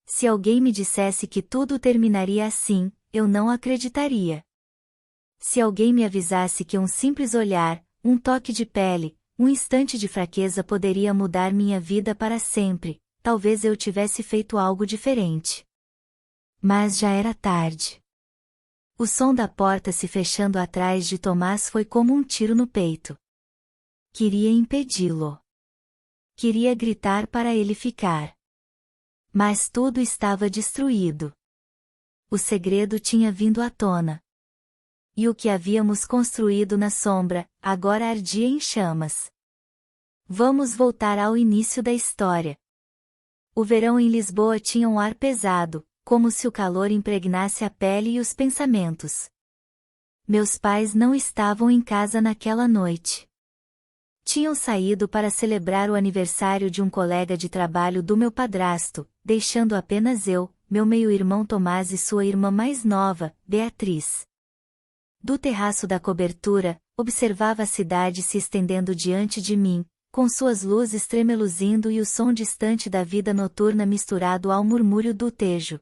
Se alguém me dissesse que tudo terminaria assim, eu não acreditaria. Se alguém me avisasse que um simples olhar, um toque de pele, um instante de fraqueza poderia mudar minha vida para sempre, talvez eu tivesse feito algo diferente. Mas já era tarde. O som da porta se fechando atrás de Tomás foi como um tiro no peito. Queria impedi-lo. Queria gritar para ele ficar. Mas tudo estava destruído. O segredo tinha vindo à tona. E o que havíamos construído na sombra, agora ardia em chamas. Vamos voltar ao início da história. O verão em Lisboa tinha um ar pesado, como se o calor impregnasse a pele e os pensamentos. Meus pais não estavam em casa naquela noite. Tinham saído para celebrar o aniversário de um colega de trabalho do meu padrasto, deixando apenas eu, meu meio-irmão Tomás e sua irmã mais nova, Beatriz. Do terraço da cobertura, observava a cidade se estendendo diante de mim, com suas luzes tremeluzindo e o som distante da vida noturna misturado ao murmúrio do Tejo.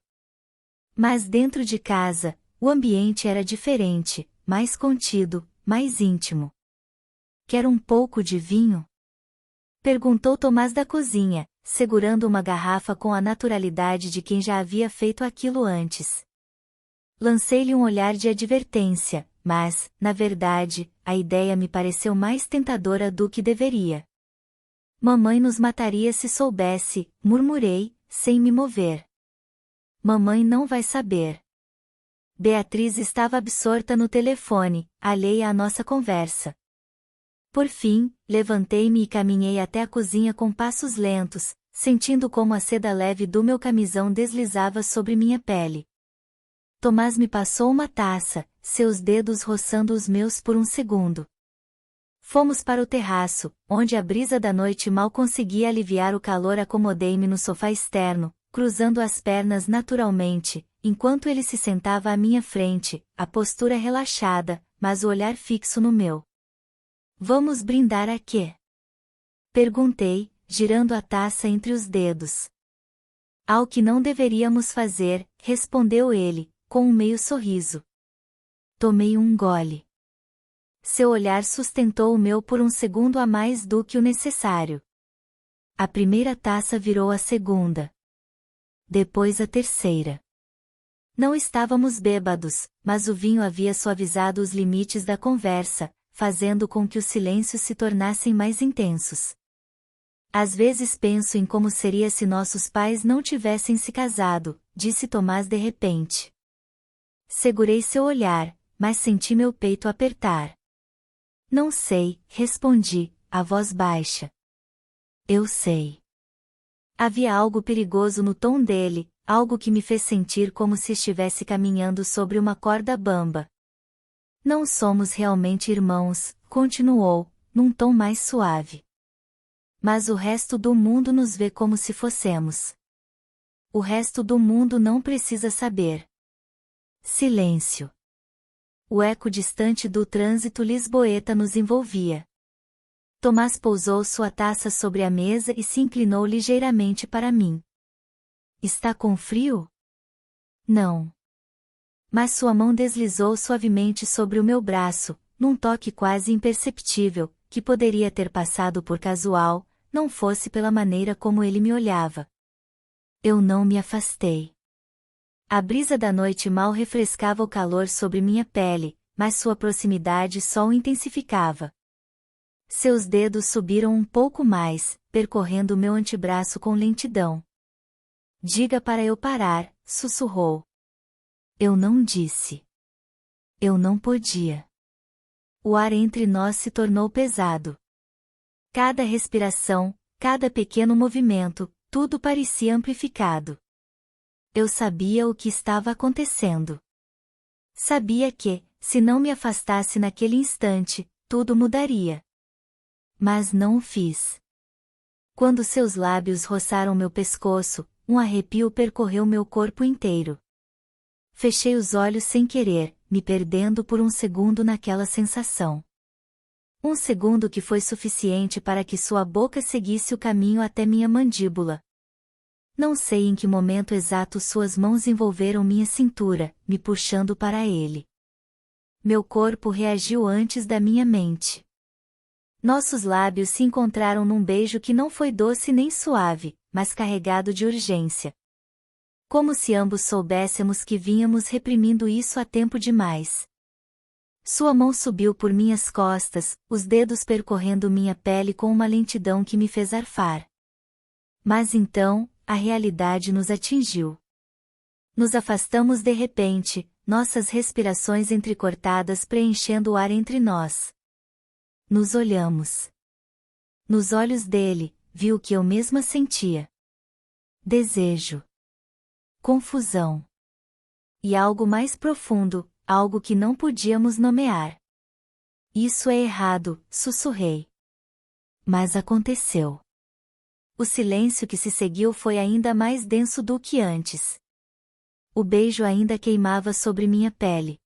Mas dentro de casa, o ambiente era diferente, mais contido, mais íntimo. Quer um pouco de vinho? Perguntou Tomás da cozinha, segurando uma garrafa com a naturalidade de quem já havia feito aquilo antes. Lancei-lhe um olhar de advertência, mas, na verdade, a ideia me pareceu mais tentadora do que deveria. Mamãe nos mataria se soubesse, murmurei, sem me mover. Mamãe não vai saber. Beatriz estava absorta no telefone, alheia à nossa conversa. Por fim, levantei-me e caminhei até a cozinha com passos lentos, sentindo como a seda leve do meu camisão deslizava sobre minha pele. Tomás me passou uma taça, seus dedos roçando os meus por um segundo. Fomos para o terraço, onde a brisa da noite mal conseguia aliviar o calor. Acomodei-me no sofá externo, cruzando as pernas naturalmente, enquanto ele se sentava à minha frente, a postura relaxada, mas o olhar fixo no meu. Vamos brindar a quê? Perguntei, girando a taça entre os dedos. Ao que não deveríamos fazer, respondeu ele, com um meio sorriso. Tomei um gole. Seu olhar sustentou o meu por um segundo a mais do que o necessário. A primeira taça virou a segunda. Depois a terceira. Não estávamos bêbados, mas o vinho havia suavizado os limites da conversa, fazendo com que os silêncios se tornassem mais intensos. Às vezes penso em como seria se nossos pais não tivessem se casado, disse Tomás de repente. Segurei seu olhar, mas senti meu peito apertar. Não sei, respondi, a voz baixa. Eu sei. Havia algo perigoso no tom dele, algo que me fez sentir como se estivesse caminhando sobre uma corda bamba. Não somos realmente irmãos, continuou, num tom mais suave. Mas o resto do mundo nos vê como se fossemos. O resto do mundo não precisa saber. Silêncio. O eco distante do trânsito lisboeta nos envolvia. Tomás pousou sua taça sobre a mesa e se inclinou ligeiramente para mim. Está com frio? Não. Mas sua mão deslizou suavemente sobre o meu braço, num toque quase imperceptível, que poderia ter passado por casual, não fosse pela maneira como ele me olhava. Eu não me afastei. A brisa da noite mal refrescava o calor sobre minha pele, mas sua proximidade só o intensificava. Seus dedos subiram um pouco mais, percorrendo meu antebraço com lentidão. Diga para eu parar, sussurrou. Eu não disse. Eu não podia. O ar entre nós se tornou pesado. Cada respiração, cada pequeno movimento, tudo parecia amplificado. Eu sabia o que estava acontecendo. Sabia que, se não me afastasse naquele instante, tudo mudaria. Mas não o fiz. Quando seus lábios roçaram meu pescoço, um arrepio percorreu meu corpo inteiro. Fechei os olhos sem querer, me perdendo por um segundo naquela sensação. Um segundo que foi suficiente para que sua boca seguisse o caminho até minha mandíbula. Não sei em que momento exato suas mãos envolveram minha cintura, me puxando para ele. Meu corpo reagiu antes da minha mente. Nossos lábios se encontraram num beijo que não foi doce nem suave, mas carregado de urgência. Como se ambos soubéssemos que vínhamos reprimindo isso há tempo demais. Sua mão subiu por minhas costas, os dedos percorrendo minha pele com uma lentidão que me fez arfar. Mas então, a realidade nos atingiu. Nos afastamos de repente, nossas respirações entrecortadas preenchendo o ar entre nós. Nos olhamos. Nos olhos dele, vi o que eu mesma sentia. Desejo. Confusão. E algo mais profundo, algo que não podíamos nomear. Isso é errado, sussurrei. Mas aconteceu. O silêncio que se seguiu foi ainda mais denso do que antes. O beijo ainda queimava sobre minha pele.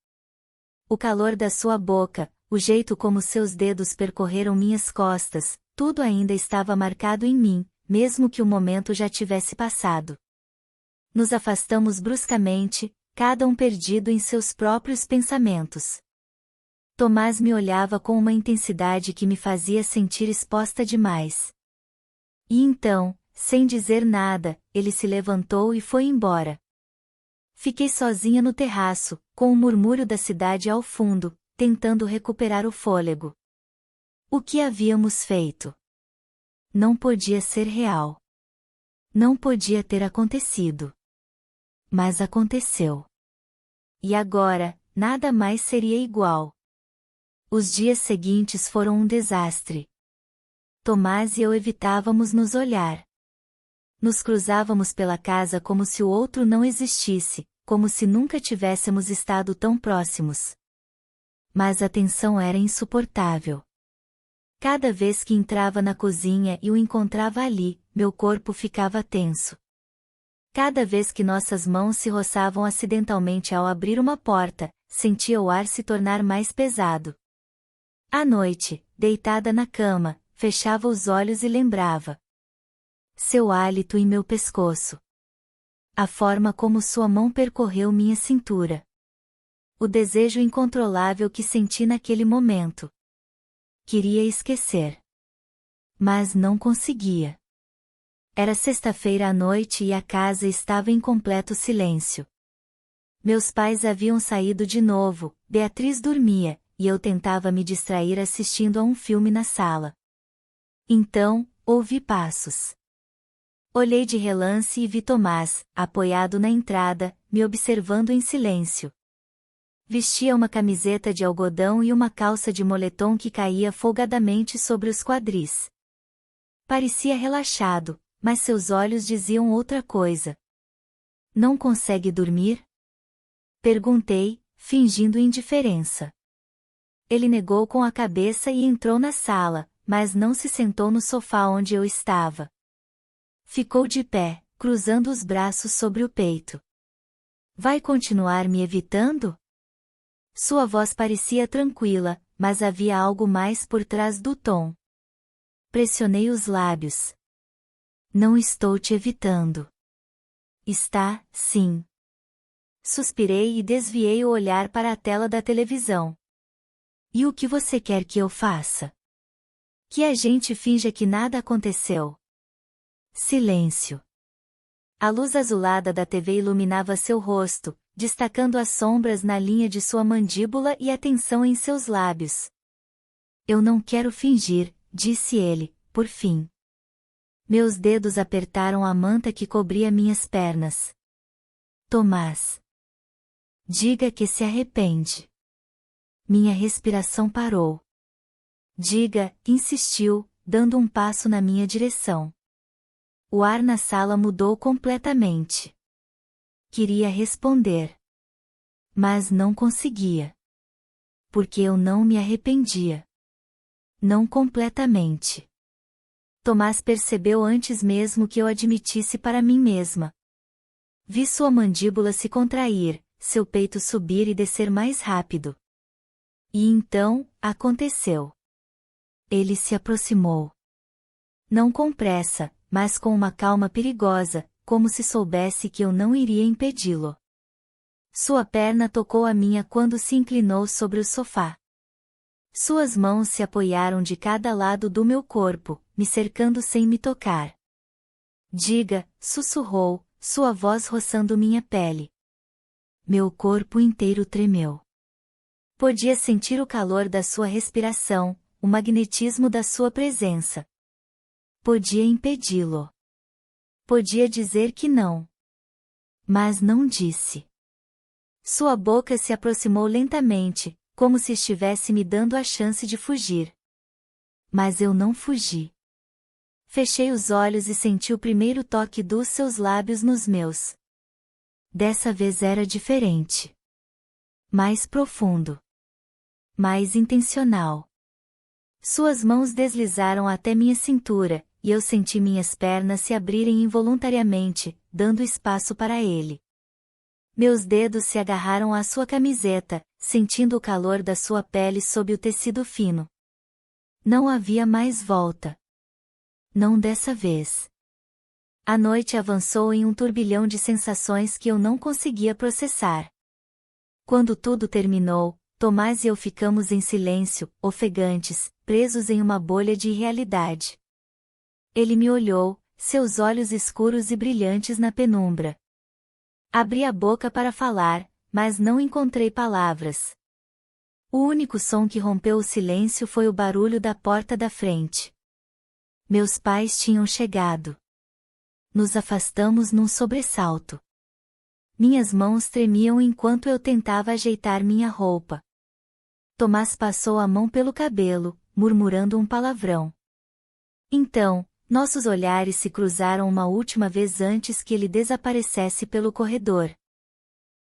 O calor da sua boca, o jeito como seus dedos percorreram minhas costas, tudo ainda estava marcado em mim, mesmo que o momento já tivesse passado. Nos afastamos bruscamente, cada um perdido em seus próprios pensamentos. Tomás me olhava com uma intensidade que me fazia sentir exposta demais. E então, sem dizer nada, ele se levantou e foi embora. Fiquei sozinha no terraço, com o murmúrio da cidade ao fundo, tentando recuperar o fôlego. O que havíamos feito? Não podia ser real. Não podia ter acontecido. Mas aconteceu. E agora, nada mais seria igual. Os dias seguintes foram um desastre. Tomás e eu evitávamos nos olhar. Nos cruzávamos pela casa como se o outro não existisse, como se nunca tivéssemos estado tão próximos. Mas a tensão era insuportável. Cada vez que entrava na cozinha e o encontrava ali, meu corpo ficava tenso. Cada vez que nossas mãos se roçavam acidentalmente ao abrir uma porta, sentia o ar se tornar mais pesado. À noite, deitada na cama, fechava os olhos e lembrava. Seu hálito em meu pescoço. A forma como sua mão percorreu minha cintura. O desejo incontrolável que senti naquele momento. Queria esquecer. Mas não conseguia. Era sexta-feira à noite e a casa estava em completo silêncio. Meus pais haviam saído de novo, Beatriz dormia, e eu tentava me distrair assistindo a um filme na sala. Então, ouvi passos. Olhei de relance e vi Tomás, apoiado na entrada, me observando em silêncio. Vestia uma camiseta de algodão e uma calça de moletom que caía folgadamente sobre os quadris. Parecia relaxado, mas seus olhos diziam outra coisa. Não consegue dormir? Perguntei, fingindo indiferença. Ele negou com a cabeça e entrou na sala, mas não se sentou no sofá onde eu estava. Ficou de pé, cruzando os braços sobre o peito. Vai continuar me evitando? Sua voz parecia tranquila, mas havia algo mais por trás do tom. Pressionei os lábios. Não estou te evitando. Está, sim. Suspirei e desviei o olhar para a tela da televisão. E o que você quer que eu faça? Que a gente finja que nada aconteceu. Silêncio. A luz azulada da TV iluminava seu rosto, destacando as sombras na linha de sua mandíbula e a tensão em seus lábios. Eu não quero fingir, disse ele, por fim. Meus dedos apertaram a manta que cobria minhas pernas. Tomás. Diga que se arrepende. Minha respiração parou. Diga, insistiu, dando um passo na minha direção. O ar na sala mudou completamente. Queria responder. Mas não conseguia. Porque eu não me arrependia. Não completamente. Tomás percebeu antes mesmo que eu admitisse para mim mesma. Vi sua mandíbula se contrair, seu peito subir e descer mais rápido. E então, aconteceu. Ele se aproximou. Não com pressa, mas com uma calma perigosa, como se soubesse que eu não iria impedi-lo. Sua perna tocou a minha quando se inclinou sobre o sofá. Suas mãos se apoiaram de cada lado do meu corpo, me cercando sem me tocar. Diga, sussurrou, sua voz roçando minha pele. Meu corpo inteiro tremeu. Podia sentir o calor da sua respiração, o magnetismo da sua presença. Podia impedi-lo. Podia dizer que não. Mas não disse. Sua boca se aproximou lentamente, como se estivesse me dando a chance de fugir. Mas eu não fugi. Fechei os olhos e senti o primeiro toque dos seus lábios nos meus. Dessa vez era diferente. Mais profundo. Mais intencional. Suas mãos deslizaram até minha cintura, e eu senti minhas pernas se abrirem involuntariamente, dando espaço para ele. Meus dedos se agarraram à sua camiseta, sentindo o calor da sua pele sob o tecido fino. Não havia mais volta. Não dessa vez. A noite avançou em um turbilhão de sensações que eu não conseguia processar. Quando tudo terminou, Tomás e eu ficamos em silêncio, ofegantes, presos em uma bolha de irrealidade. Ele me olhou, seus olhos escuros e brilhantes na penumbra. Abri a boca para falar, mas não encontrei palavras. O único som que rompeu o silêncio foi o barulho da porta da frente. Meus pais tinham chegado. Nos afastamos num sobressalto. Minhas mãos tremiam enquanto eu tentava ajeitar minha roupa. Tomás passou a mão pelo cabelo, murmurando um palavrão. Então, nossos olhares se cruzaram uma última vez antes que ele desaparecesse pelo corredor.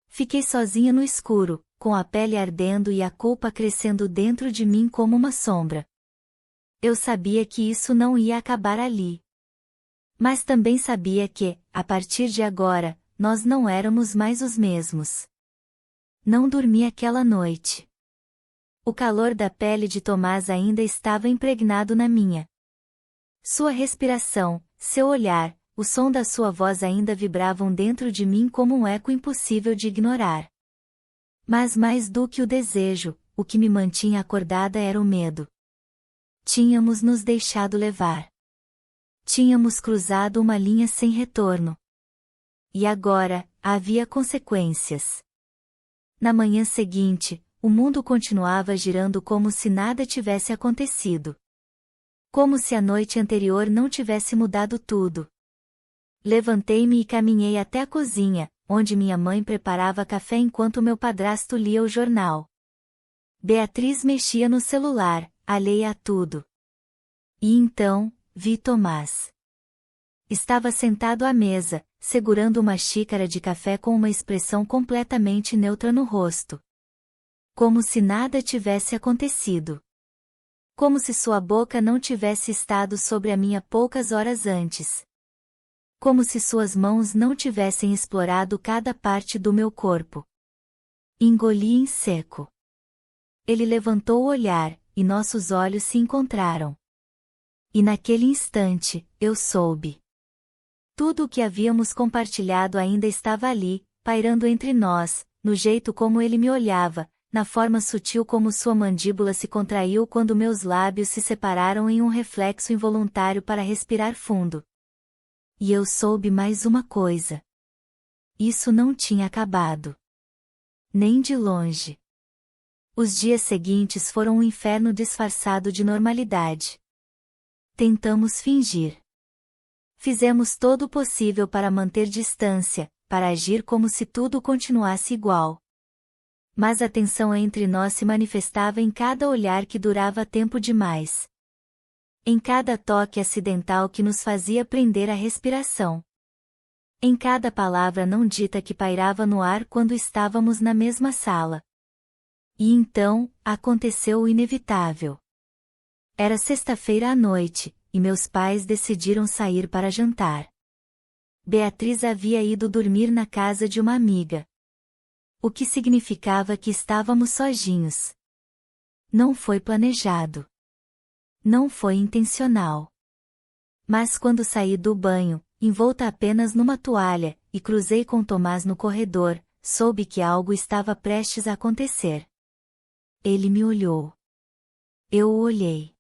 Fiquei sozinha no escuro, com a pele ardendo e a culpa crescendo dentro de mim como uma sombra. Eu sabia que isso não ia acabar ali. Mas também sabia que, a partir de agora, nós não éramos mais os mesmos. Não dormi aquela noite. O calor da pele de Tomás ainda estava impregnado na minha. Sua respiração, seu olhar, o som da sua voz ainda vibravam dentro de mim como um eco impossível de ignorar. Mas mais do que o desejo, o que me mantinha acordada era o medo. Tínhamos nos deixado levar. Tínhamos cruzado uma linha sem retorno. E agora, havia consequências. Na manhã seguinte, o mundo continuava girando como se nada tivesse acontecido. Como se a noite anterior não tivesse mudado tudo. Levantei-me e caminhei até a cozinha, onde minha mãe preparava café enquanto meu padrasto lia o jornal. Beatriz mexia no celular, alheia a tudo. E então, vi Tomás. Estava sentado à mesa, segurando uma xícara de café com uma expressão completamente neutra no rosto. Como se nada tivesse acontecido. Como se sua boca não tivesse estado sobre a minha poucas horas antes. Como se suas mãos não tivessem explorado cada parte do meu corpo. Engoli em seco. Ele levantou o olhar, e nossos olhos se encontraram. E naquele instante, eu soube. Tudo o que havíamos compartilhado ainda estava ali, pairando entre nós, no jeito como ele me olhava, na forma sutil como sua mandíbula se contraiu quando meus lábios se separaram em um reflexo involuntário para respirar fundo. E eu soube mais uma coisa. Isso não tinha acabado. Nem de longe. Os dias seguintes foram um inferno disfarçado de normalidade. Tentamos fingir. Fizemos todo o possível para manter distância, para agir como se tudo continuasse igual. Mas a tensão entre nós se manifestava em cada olhar que durava tempo demais. Em cada toque acidental que nos fazia prender a respiração. Em cada palavra não dita que pairava no ar quando estávamos na mesma sala. E então, aconteceu o inevitável. Era sexta-feira à noite, e meus pais decidiram sair para jantar. Beatriz havia ido dormir na casa de uma amiga. O que significava que estávamos sozinhos. Não foi planejado. Não foi intencional. Mas quando saí do banho, envolta apenas numa toalha, e cruzei com Tomás no corredor. Soube que algo estava prestes a acontecer. Ele me olhou. Eu o olhei.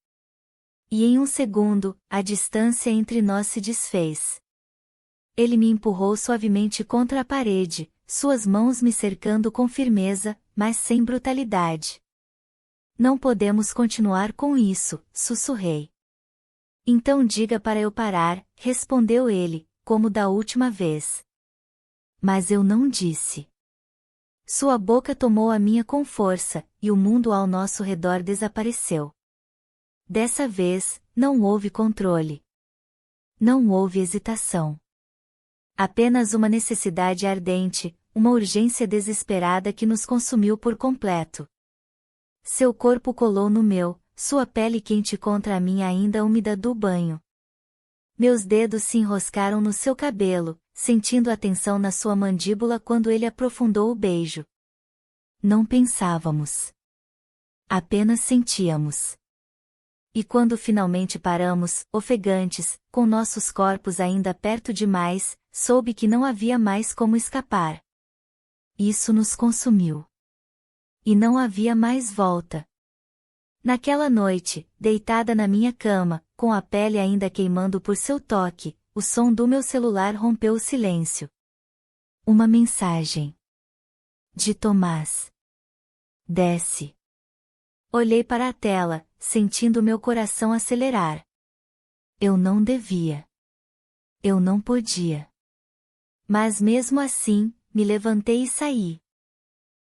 E em um segundo, a distância entre nós se desfez. Ele me empurrou suavemente contra a parede, suas mãos me cercando com firmeza, mas sem brutalidade. Não podemos continuar com isso, sussurrei. Então diga para eu parar, respondeu ele, como da última vez. Mas eu não disse. Sua boca tomou a minha com força, e o mundo ao nosso redor desapareceu. Dessa vez, não houve controle. Não houve hesitação. Apenas uma necessidade ardente, uma urgência desesperada que nos consumiu por completo. Seu corpo colou no meu, sua pele quente contra a minha ainda úmida do banho. Meus dedos se enroscaram no seu cabelo, sentindo a tensão na sua mandíbula quando ele aprofundou o beijo. Não pensávamos. Apenas sentíamos. E quando finalmente paramos, ofegantes, com nossos corpos ainda perto demais, soube que não havia mais como escapar. Isso nos consumiu. E não havia mais volta. Naquela noite, deitada na minha cama, com a pele ainda queimando por seu toque, o som do meu celular rompeu o silêncio. Uma mensagem. De Tomás. Desce. Olhei para a tela, sentindo meu coração acelerar. Eu não devia. Eu não podia. Mas mesmo assim, me levantei e saí.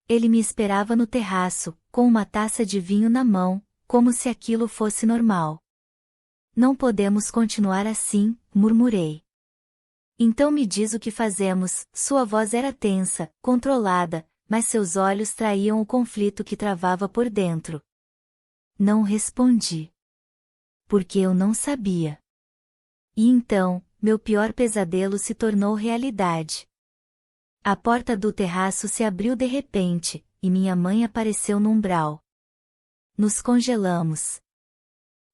Ele me esperava no terraço, com uma taça de vinho na mão, como se aquilo fosse normal. Não podemos continuar assim, murmurei. Então me diz o que fazemos. Sua voz era tensa, controlada, mas seus olhos traíam o conflito que travava por dentro. Não respondi. Porque eu não sabia. E então, meu pior pesadelo se tornou realidade. A porta do terraço se abriu de repente, e minha mãe apareceu no umbral. Nos congelamos.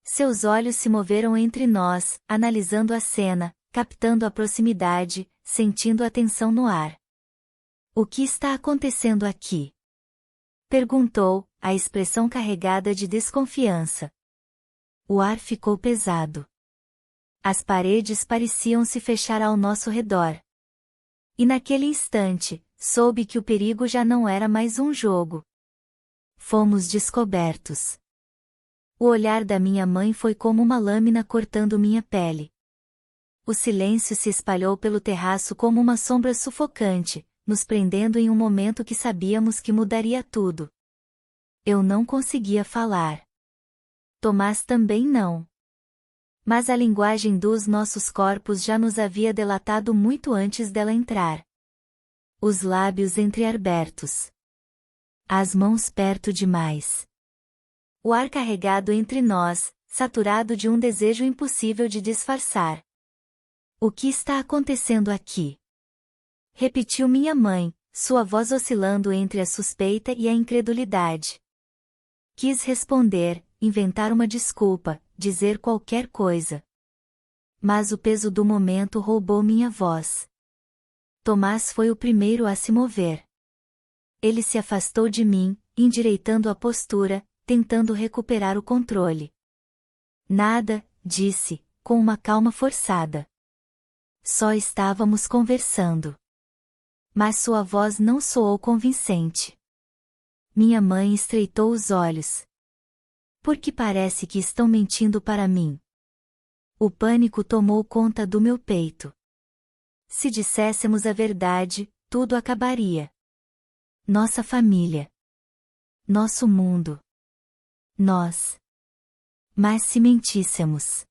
Seus olhos se moveram entre nós, analisando a cena, captando a proximidade, sentindo a tensão no ar. O que está acontecendo aqui? Perguntou, a expressão carregada de desconfiança. O ar ficou pesado. As paredes pareciam se fechar ao nosso redor. E naquele instante, soube que o perigo já não era mais um jogo. Fomos descobertos. O olhar da minha mãe foi como uma lâmina cortando minha pele. O silêncio se espalhou pelo terraço como uma sombra sufocante, nos prendendo em um momento que sabíamos que mudaria tudo. Eu não conseguia falar. Tomás também não. Mas a linguagem dos nossos corpos já nos havia delatado muito antes dela entrar. Os lábios entreabertos. As mãos perto demais. O ar carregado entre nós, saturado de um desejo impossível de disfarçar. O que está acontecendo aqui? Repetiu minha mãe, sua voz oscilando entre a suspeita e a incredulidade. Quis responder, inventar uma desculpa, dizer qualquer coisa. Mas o peso do momento roubou minha voz. Tomás foi o primeiro a se mover. Ele se afastou de mim, endireitando a postura, tentando recuperar o controle. Nada, disse, com uma calma forçada. Só estávamos conversando. Mas sua voz não soou convincente. Minha mãe estreitou os olhos. Porque parece que estão mentindo para mim. O pânico tomou conta do meu peito. Se disséssemos a verdade, tudo acabaria. Nossa família. Nosso mundo. Nós. Mas se mentíssemos.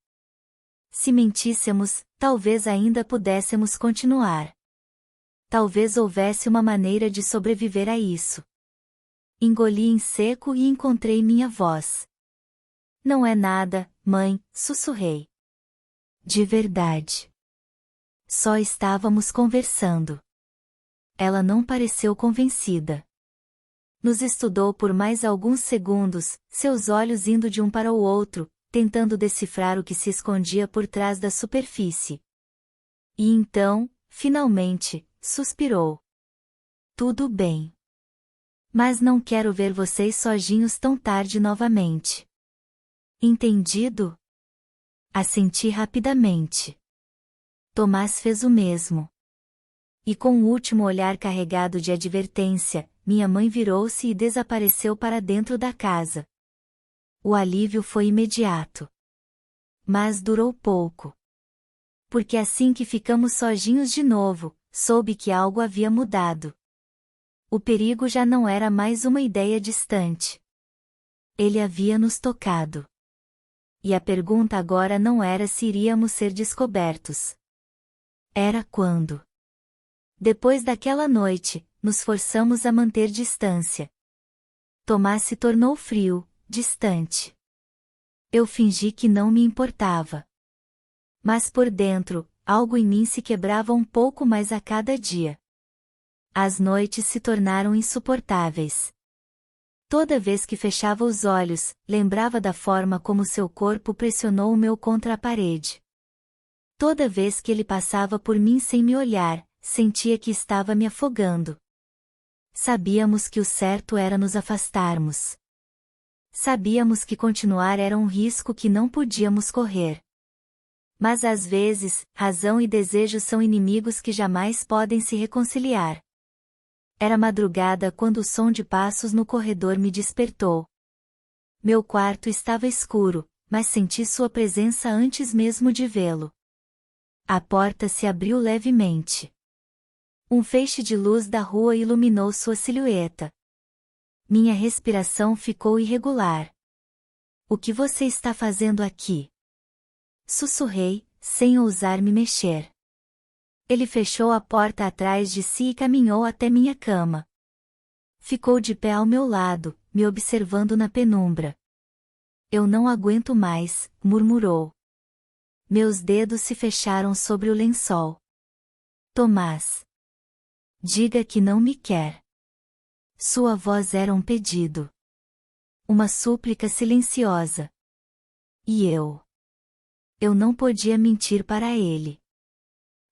Se mentíssemos, talvez ainda pudéssemos continuar. Talvez houvesse uma maneira de sobreviver a isso. Engoli em seco e encontrei minha voz. Não é nada, mãe, sussurrei. De verdade. Só estávamos conversando. Ela não pareceu convencida. Nos estudou por mais alguns segundos, seus olhos indo de um para o outro, tentando decifrar o que se escondia por trás da superfície. E então, finalmente, suspirou. Tudo bem. Mas não quero ver vocês sozinhos tão tarde novamente. Entendido? Assenti rapidamente. Tomás fez o mesmo. E com o último olhar carregado de advertência, minha mãe virou-se e desapareceu para dentro da casa. O alívio foi imediato. Mas durou pouco. Porque assim que ficamos sozinhos de novo, soube que algo havia mudado. O perigo já não era mais uma ideia distante. Ele havia nos tocado. E a pergunta agora não era se iríamos ser descobertos. Era quando. Depois daquela noite, nos forçamos a manter distância. Tomás se tornou frio, distante. Eu fingi que não me importava. Mas por dentro, algo em mim se quebrava um pouco mais a cada dia. As noites se tornaram insuportáveis. Toda vez que fechava os olhos, lembrava da forma como seu corpo pressionou o meu contra a parede. Toda vez que ele passava por mim sem me olhar, sentia que estava me afogando. Sabíamos que o certo era nos afastarmos. Sabíamos que continuar era um risco que não podíamos correr. Mas às vezes, razão e desejo são inimigos que jamais podem se reconciliar. Era madrugada quando o som de passos no corredor me despertou. Meu quarto estava escuro, mas senti sua presença antes mesmo de vê-lo. A porta se abriu levemente. Um feixe de luz da rua iluminou sua silhueta. Minha respiração ficou irregular. O que você está fazendo aqui? Sussurrei, sem ousar me mexer. Ele fechou a porta atrás de si e caminhou até minha cama. Ficou de pé ao meu lado, me observando na penumbra. Eu não aguento mais, murmurou. Meus dedos se fecharam sobre o lençol. Tomás. Diga que não me quer. Sua voz era um pedido. Uma súplica silenciosa. E eu? Eu não podia mentir para ele.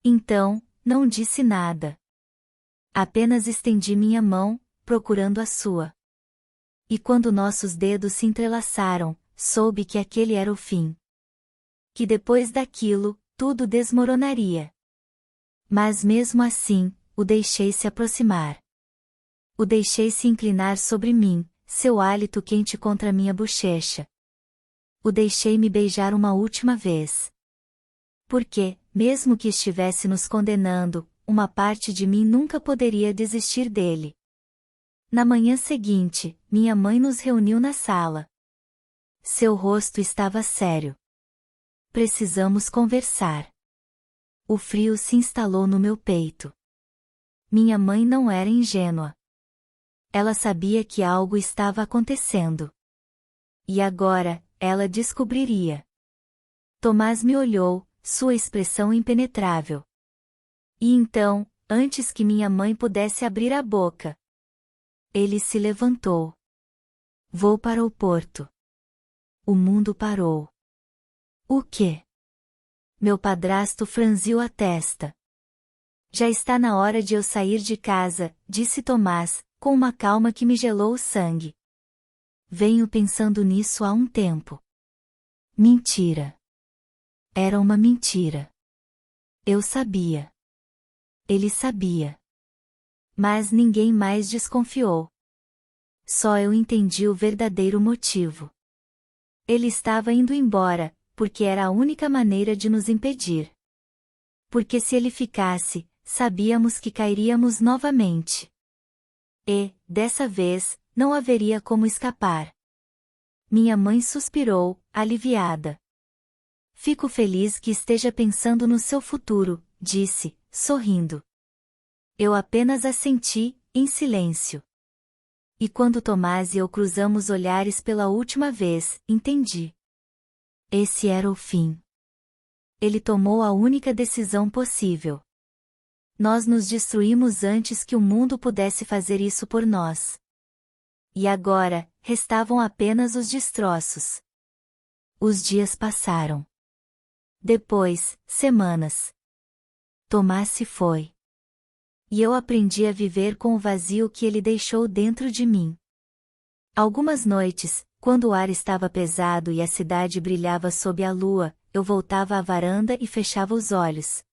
Então, não disse nada. Apenas estendi minha mão, procurando a sua. E quando nossos dedos se entrelaçaram, soube que aquele era o fim. Que depois daquilo, tudo desmoronaria. Mas mesmo assim, o deixei se aproximar. O deixei se inclinar sobre mim, seu hálito quente contra minha bochecha. O deixei me beijar uma última vez. Porque, mesmo que estivesse nos condenando, uma parte de mim nunca poderia desistir dele. Na manhã seguinte, minha mãe nos reuniu na sala. Seu rosto estava sério. Precisamos conversar. O frio se instalou no meu peito. Minha mãe não era ingênua. Ela sabia que algo estava acontecendo. E agora, ela descobriria. Tomás me olhou, sua expressão impenetrável. E então, antes que minha mãe pudesse abrir a boca, ele se levantou. Vou para o porto. O mundo parou. O quê? Meu padrasto franziu a testa. Já está na hora de eu sair de casa, disse Tomás, com uma calma que me gelou o sangue. Venho pensando nisso há um tempo. Mentira. Era uma mentira. Eu sabia. Ele sabia. Mas ninguém mais desconfiou. Só eu entendi o verdadeiro motivo. Ele estava indo embora, porque era a única maneira de nos impedir. Porque se ele ficasse, sabíamos que cairíamos novamente. E, dessa vez, não haveria como escapar. Minha mãe suspirou, aliviada. Fico feliz que esteja pensando no seu futuro, disse, sorrindo. Eu apenas assenti, em silêncio. E quando Tomás e eu cruzamos olhares pela última vez, entendi. Esse era o fim. Ele tomou a única decisão possível. Nós nos destruímos antes que o mundo pudesse fazer isso por nós. E agora, restavam apenas os destroços. Os dias passaram. Depois, semanas. Tomás se foi. E eu aprendi a viver com o vazio que ele deixou dentro de mim. Algumas noites, quando o ar estava pesado e a cidade brilhava sob a lua, eu voltava à varanda e fechava os olhos.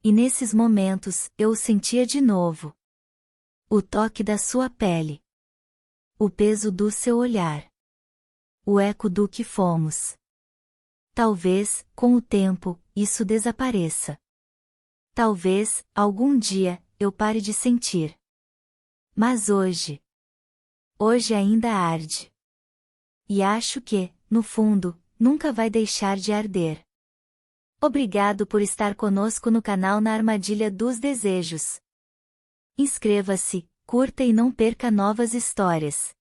E nesses momentos, eu o sentia de novo. O toque da sua pele. O peso do seu olhar. O eco do que fomos. Talvez, com o tempo, isso desapareça. Talvez, algum dia, eu pare de sentir. Mas hoje ainda arde. E acho que, no fundo, nunca vai deixar de arder. Obrigado por estar conosco no canal Na Armadilha dos Desejos. Inscreva-se, curta e não perca novas histórias.